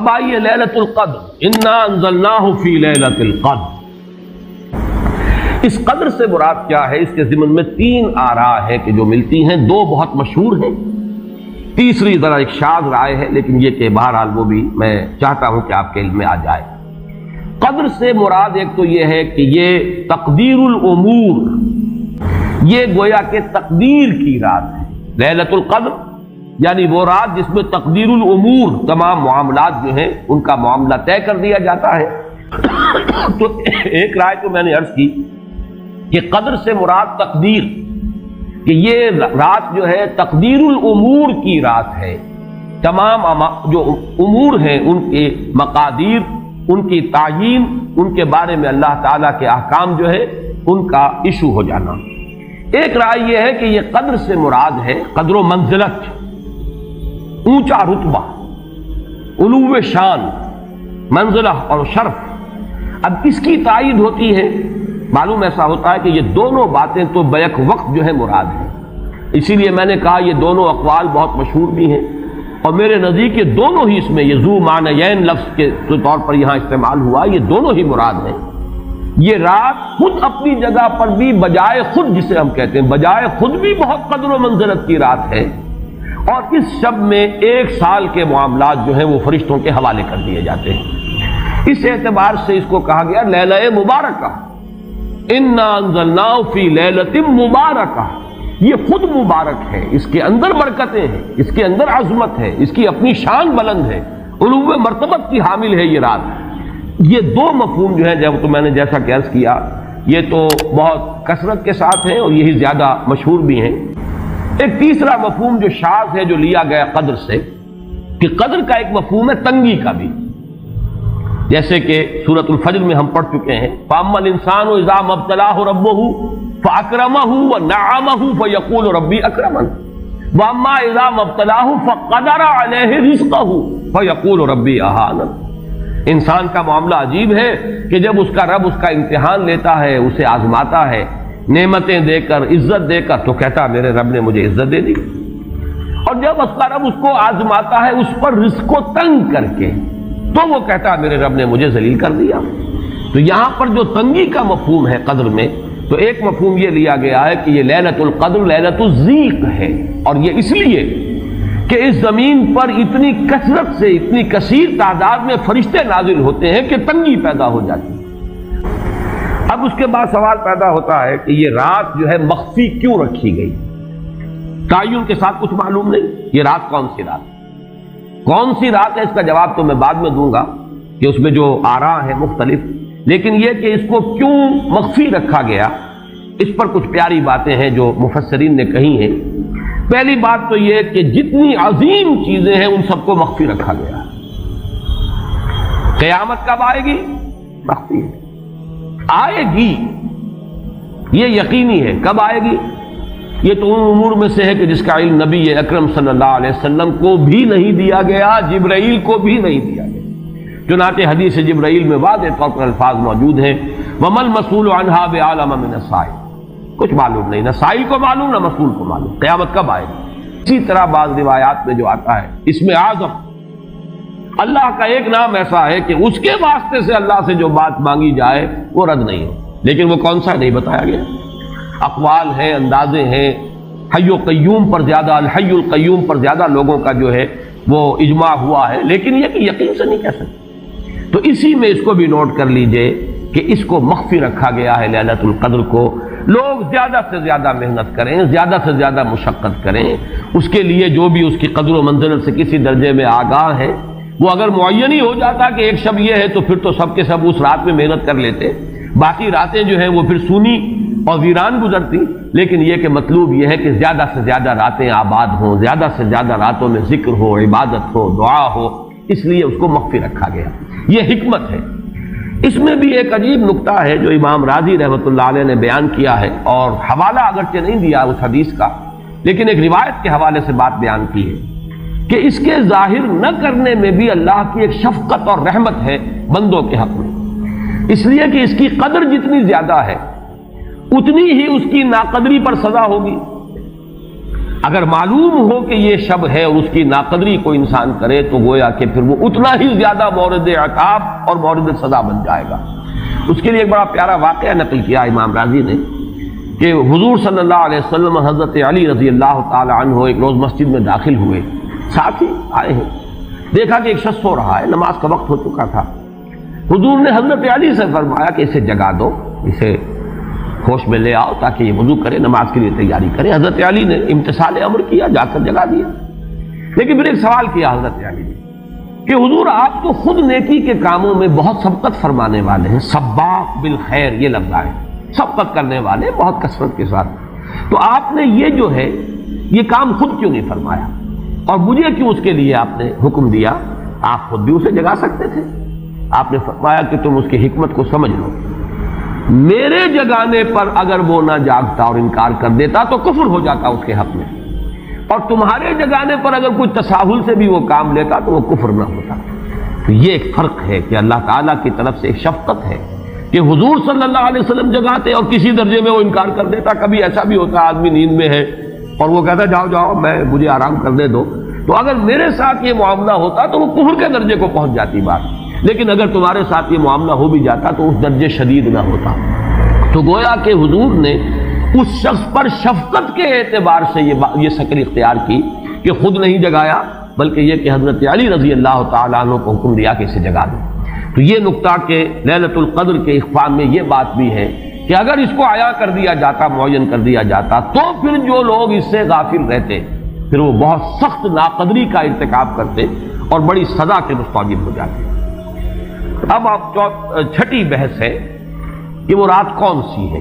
اب آئیے لیلۃ القدر، انا انزلناہ فی لیلۃ القدر، اس قدر سے مراد کیا ہے؟ اس کے ضمن میں تین آراء ہیں کہ جو ملتی ہیں، دو بہت مشہور ہیں، تیسری ذرا ایک شاذ رائے ہے، لیکن یہ کہ بہرحال وہ بھی میں چاہتا ہوں کہ آپ کے علم میں آ جائے۔ قدر سے مراد ایک تو یہ ہے کہ یہ تقدیر الامور، یہ گویا کہ تقدیر کی رات ہے۔ لیلۃ القدر یعنی وہ رات جس میں تقدیر الامور، تمام معاملات جو ہیں ان کا معاملہ طے کر دیا جاتا ہے۔ تو ایک رائے تو میں نے عرض کی کہ قدر سے مراد تقدیر، کہ یہ رات جو ہے تقدیر الامور کی رات ہے، تمام جو امور ہیں ان کے مقادیر، ان کی تعیین، ان کے بارے میں اللہ تعالیٰ کے احکام جو ہے ان کا ایشو ہو جانا۔ ایک رائے یہ ہے کہ یہ قدر سے مراد ہے قدر و منزلت، اونچا رتبہ، علو شان، منزلہ اور شرف۔ اب اس کی تائید ہوتی ہے، معلوم ایسا ہوتا ہے کہ یہ دونوں باتیں تو بیک وقت جو ہے مراد ہیں، اسی لیے میں نے کہا یہ دونوں اقوال بہت مشہور بھی ہیں، اور میرے نزدیک یہ دونوں ہی اس میں یہ ذو معنیین لفظ کے طور پر یہاں استعمال ہوا، یہ دونوں ہی مراد ہیں۔ یہ رات خود اپنی جگہ پر بھی بجائے خود، جسے ہم کہتے ہیں بجائے خود بھی بہت قدر و منزلت کی رات ہے، اور اس شب میں 1 سال کے معاملات جو ہیں وہ فرشتوں کے حوالے کر دیے جاتے ہیں۔ اس اعتبار سے اس کو کہا گیا لیلہ مبارکہ، انا انزلناہ فی لیلۃ مبارکہ، یہ خود مبارک ہے، اس کے اندر برکتیں ہیں، اس کے اندر عظمت ہے، اس کی اپنی شان بلند ہے، علو مرتبت کی حامل ہے یہ رات۔ یہ دو مفہوم جو ہے جب تو میں نے جیسا کہ عرض کیا یہ تو بہت کثرت کے ساتھ ہیں اور یہی زیادہ مشہور بھی ہیں۔ ایک تیسرا مفہوم جو شاذ ہے جو لیا گیا قدر سے، کہ قدر کا ایک مفہوم ہے تنگی کا بھی، جیسے کہ سورۃ الفجر میں ہم پڑھ چکے ہیں، فَأَمَّا الْإِنسَانُ إِذَا مَا ابْتَلَاهُ رَبُّهُ فَأَكْرَمَهُ وَنَعَّمَهُ فَيَقُولُ رَبِّي أَكْرَمَنِ وَأَمَّا إِذَا مَا ابْتَلَاهُ فَقَدَرَ عَلَيْهِ رِزْقَهُ فَيَقُولُ رَبِّي أَهَانَنِ۔ انسان کا معاملہ عجیب ہے کہ جب اس کا رب اس کا امتحان لیتا ہے، اسے آزماتا ہے، نعمتیں دے کر، عزت دے کر، تو کہتا میرے رب نے مجھے عزت دے دی، اور جب اس کا رب اس کو آزماتا ہے اس پر رزق کو تنگ کر کے، تو وہ کہتا میرے رب نے مجھے ذلیل کر دیا۔ تو یہاں پر جو تنگی کا مفہوم ہے قدر میں، تو ایک مفہوم یہ لیا گیا ہے کہ یہ لیلۃ القدر لیلۃ الضیق ہے، اور یہ اس لیے کہ اس زمین پر اتنی کثرت سے، اتنی کثیر تعداد میں فرشتے نازل ہوتے ہیں کہ تنگی پیدا ہو جاتی ہے۔ اب اس کے بعد سوال پیدا ہوتا ہے کہ یہ رات جو ہے مخفی کیوں رکھی گئی؟ تعین کے ساتھ کچھ معلوم نہیں، یہ رات کون سی رات ہے؟ کون سی رات ہے اس کا جواب تو میں بعد میں دوں گا کہ اس میں جو آراء ہیں مختلف، لیکن یہ کہ اس کو کیوں مخفی رکھا گیا، اس پر کچھ پیاری باتیں ہیں جو مفسرین نے کہی ہیں۔ پہلی بات تو یہ کہ جتنی عظیم چیزیں ہیں ان سب کو مخفی رکھا گیا ہے۔ قیامت کب آئے گی؟ مخفی ہے، آئے گی یہ یقینی ہے، کب آئے گی؟ یہ تو ان امور میں سے ہے کہ جس کا علم نبی اکرم صلی اللہ علیہ وسلم کو بھی نہیں دیا گیا، جبرائیل کو بھی نہیں دیا گیا، چنانچہ حدیث جبرائیل میں واضح طور پر الفاظ موجود ہیں، وَمَا الْمَسْئُولُ عَنْهَا بِأَعْلَمَ مِنَ السَّائِلِ، کچھ معلوم نہیں، نہ سائل کو معلوم نہ مسئول کو معلوم قیامت کب آئے گی۔ اسی طرح بعض روایات میں جو آتا ہے اس میں اعظم، اللہ کا ایک نام ایسا ہے کہ اس کے واسطے سے اللہ سے جو بات مانگی جائے وہ رد نہیں ہو، لیکن وہ کون سا نہیں بتایا گیا۔ اقوال ہیں، اندازے ہیں، حی و قیوم پر زیادہ، الحی القیوم پر زیادہ لوگوں کا جو ہے وہ اجماع ہوا ہے، لیکن یہ کہ یقین سے نہیں کہہ سکتے۔ تو اسی میں اس کو بھی نوٹ کر لیجئے کہ اس کو مخفی رکھا گیا ہے لیلۃ القدر کو۔ لوگ زیادہ سے زیادہ محنت کریں، زیادہ سے زیادہ مشقت کریں، اس کے لیے جو بھی اس کی قدر و منزلت سے کسی درجے میں آگاہ ہے، وہ اگر معین ہی ہو جاتا کہ ایک شب یہ ہے تو پھر تو سب کے سب اس رات میں محنت کر لیتے، باقی راتیں جو ہیں وہ پھر سونی اور ویران گزرتی۔ لیکن یہ کہ مطلوب یہ ہے کہ زیادہ سے زیادہ راتیں آباد ہوں، زیادہ سے زیادہ راتوں میں ذکر ہو، عبادت ہو، دعا ہو، اس لیے اس کو مخفی رکھا گیا، یہ حکمت ہے۔ اس میں بھی ایک عجیب نکتہ ہے جو امام راضی رحمۃ اللہ علیہ نے بیان کیا ہے، اور حوالہ اگرچہ نہیں دیا اس حدیث کا، لیکن ایک روایت کے حوالے سے بات بیان کی ہے کہ اس کے ظاہر نہ کرنے میں بھی اللہ کی ایک شفقت اور رحمت ہے بندوں کے حق میں، اس لیے کہ اس کی قدر جتنی زیادہ ہے اتنی ہی اس کی ناقدری پر سزا ہوگی۔ اگر معلوم ہو کہ یہ شب ہے اور اس کی ناقدری کو انسان کرے تو گویا کہ پھر وہ اتنا ہی زیادہ مورد عقاب اور مورد سزا بن جائے گا۔ اس کے لیے ایک بڑا پیارا واقعہ نقل کیا امام راضی نے کہ حضور صلی اللہ علیہ وسلم حضرت علی رضی اللہ تعالی عنہ ایک روز مسجد میں داخل ہوئے، ساتھ ہی آئے ہیں، دیکھا کہ ایک شخص سو رہا ہے، نماز کا وقت ہو چکا تھا۔ حضور نے حضرت علی سے فرمایا کہ اسے جگا دو، اسے ہوش میں لے آؤ تاکہ یہ وضو کرے، نماز کے لیے تیاری کرے۔ حضرت علی نے امتثال امر کیا، جا کر جگا دیا۔ لیکن پھر ایک سوال کیا حضرت علی نے کہ حضور آپ تو خود نیکی کے کاموں میں بہت سبقت فرمانے والے ہیں، سباق بالخیر یہ لفظ آئے، سبقت کرنے والے بہت کثرت کے ساتھ، تو آپ نے یہ جو ہے یہ کام خود کیوں نہیں فرمایا اور مجھے کیوں اس کے لیے آپ نے حکم دیا؟ آپ خود بھی اسے جگا سکتے تھے۔ آپ نے فرمایا کہ تم اس کی حکمت کو سمجھ لو، میرے جگانے پر اگر وہ نہ جاگتا اور انکار کر دیتا تو کفر ہو جاتا اس کے حق میں، اور تمہارے جگانے پر اگر کوئی تساہل سے بھی وہ کام لیتا تو وہ کفر نہ ہوتا۔ تو یہ ایک فرق ہے کہ اللہ تعالیٰ کی طرف سے ایک شفقت ہے کہ حضور صلی اللہ علیہ وسلم جگاتے اور کسی درجے میں وہ انکار کر دیتا۔ کبھی ایسا بھی ہوتا آدمی نیند میں ہے اور وہ کہتا جاؤ جاؤ مجھے آرام کرنے دو، تو اگر میرے ساتھ یہ معاملہ ہوتا تو وہ کفر کے درجے کو پہنچ جاتی بات، لیکن اگر تمہارے ساتھ یہ معاملہ ہو بھی جاتا تو اس درجے شدید نہ ہوتا۔ تو گویا کہ حضور نے اس شخص پر شفقت کے اعتبار سے یہ شکل اختیار کی کہ خود نہیں جگایا، بلکہ یہ کہ حضرت علی رضی اللہ تعالیٰ عنہ کو حکم دیا کہ اسے جگا دو۔ تو یہ نقطہ کہ لیلۃ القدر کے اخفاء میں یہ بات بھی ہے کہ اگر اس کو عیا کر دیا جاتا، معین کر دیا جاتا، تو پھر جو لوگ اس سے غافل رہتے پھر وہ بہت سخت ناقدری کا ارتکاب کرتے اور بڑی سزا کے مستوجب ہو جاتے۔ اب آپ چھٹی بحث ہے کہ وہ رات کون سی ہے۔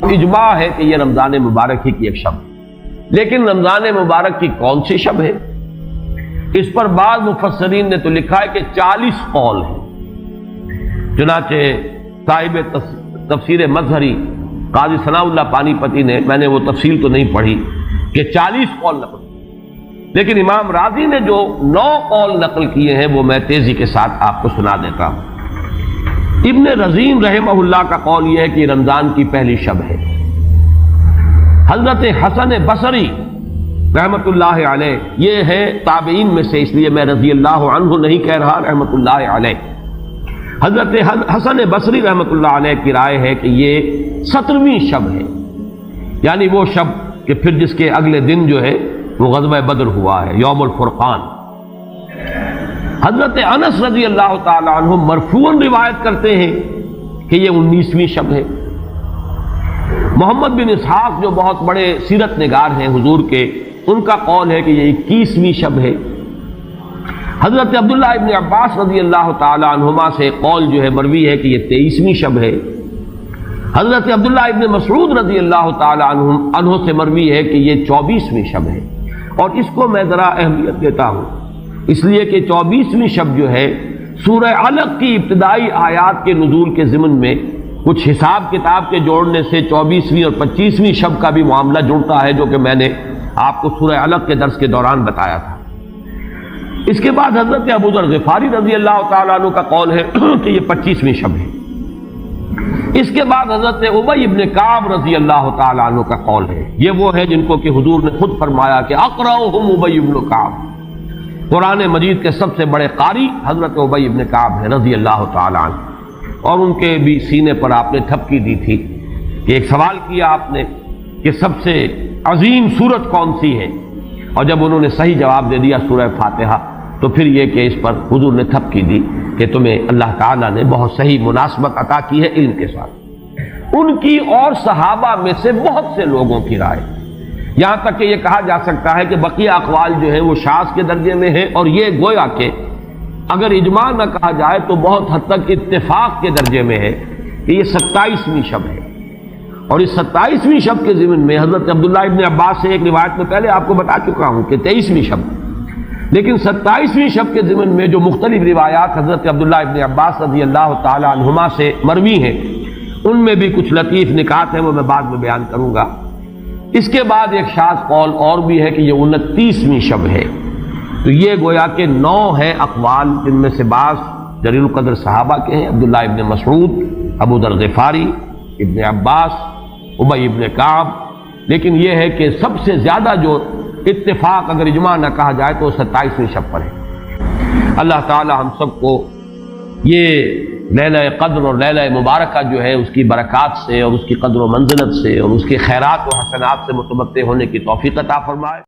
اجماع ہے کہ یہ رمضان مبارک ہی کی ایک شب، لیکن رمضان مبارک کی کون سی شب ہے اس پر بعض مفسرین نے تو لکھا ہے کہ 40 قول ہیں۔ چنانچہ صاحب تفسیر مظہری قاضی ثناء اللہ پانی پتی نے، میں نے وہ تفصیل تو نہیں پڑھی، کہ 40 قول نقل، لیکن امام راضی نے جو 9 قول نقل کیے ہیں وہ میں تیزی کے ساتھ آپ کو سنا دیتا ہوں۔ ابن رزین رحمہ اللہ کا قول یہ ہے کہ رمضان کی پہلی شب ہے۔ حضرت حسن بصری رحمت اللہ علیہ یہ ہے تابعین میں سے، اس لیے میں رضی اللہ عنہ نہیں کہہ رہا، رحمت اللہ علیہ۔ حضرت حسن بصری رحمت اللہ علیہ کی رائے ہے کہ یہ 17ویں شب ہے، یعنی وہ شب کہ پھر جس کے اگلے دن جو ہے وہ غزوہ بدر ہوا ہے، یوم الفرقان۔ حضرت انس رضی اللہ تعالی عنہ مرفوعاً روایت کرتے ہیں کہ یہ 19ویں شب ہے۔ محمد بن اسحاق جو بہت بڑے سیرت نگار ہیں حضور کے، ان کا قول ہے کہ یہ 21ویں شب ہے۔ حضرت عبداللہ ابن عباس رضی اللہ تعالی عنہما سے قول جو ہے مروی ہے کہ یہ 23ویں شب ہے۔ حضرت عبداللہ ابن مسعود رضی اللہ تعالی عنہ سے مروی ہے کہ یہ 24ویں شب ہے، اور اس کو میں ذرا اہمیت دیتا ہوں اس لیے کہ 24ویں شب جو ہے سورہ علق کی ابتدائی آیات کے نزول کے ضمن میں کچھ حساب کتاب کے جوڑنے سے 24ویں اور 25ویں شب کا بھی معاملہ جڑتا ہے، جو کہ میں نے آپ کو سورہ علق کے درس کے دوران بتایا تھا۔ اس کے بعد حضرت ابو ذر غفاری رضی اللہ تعالیٰ عنہ کا قول ہے کہ یہ 25ویں شب ہے۔ اس کے بعد حضرت ابی ابن کعب رضی اللہ تعالیٰ عنہ کا قول ہے، یہ وہ ہے جن کو کہ حضور نے خود فرمایا کہ اقرأہم ابی ابن کعب، قرآن مجید کے سب سے بڑے قاری حضرت ابی ابن کعب ہے رضی اللہ تعالیٰ عنہ، اور ان کے بھی سینے پر آپ نے تھپکی دی تھی کہ ایک سوال کیا آپ نے کہ سب سے عظیم سورت کون سی ہے، اور جب انہوں نے صحیح جواب دے دیا سورہ فاتحہ، تو پھر یہ کہ اس پر حضور نے تھپکی دی کہ تمہیں اللہ تعالیٰ نے بہت صحیح مناسبت عطا کی ہے علم کے ساتھ۔ ان کی اور صحابہ میں سے بہت سے لوگوں کی رائے، یہاں تک کہ یہ کہا جا سکتا ہے کہ بقیہ اقوال جو ہیں وہ شاذ کے درجے میں ہیں، اور یہ گویا کہ اگر اجماع نہ کہا جائے تو بہت حد تک اتفاق کے درجے میں ہے کہ یہ 27ویں شب ہے۔ اور اس 27ویں شب کے ضمن میں حضرت عبداللہ ابن عباس سے ایک روایت میں پہلے آپ کو بتا چکا ہوں کہ 23ویں شب، لیکن 27ویں شب کے ضمن میں جو مختلف روایات حضرت عبداللہ ابن عباس رضی اللہ تعالی عنہما سے مروی ہیں، ان میں بھی کچھ لطیف نکات ہیں، وہ میں بعد میں بیان کروں گا۔ اس کے بعد ایک شاذ قول اور بھی ہے کہ یہ 29ویں شب ہے۔ تو یہ گویا کہ 9 ہے اقوال، جن میں سے بعض جلیل القدر صحابہ کے ہیں، عبداللہ ابن مسعود، ابو ذر غفاری، ابن عباس، ابی ابن کعب، لیکن یہ ہے کہ سب سے زیادہ جو اتفاق اگر اجماع نہ کہا جائے تو 27ویں شب پر ہے۔ اللہ تعالی ہم سب کو یہ لیلہ قدر اور لیلہ مبارکہ جو ہے اس کی برکات سے اور اس کی قدر و منزلت سے اور اس کے خیرات و حسنات سے متمتع ہونے کی توفیق عطا فرمائے۔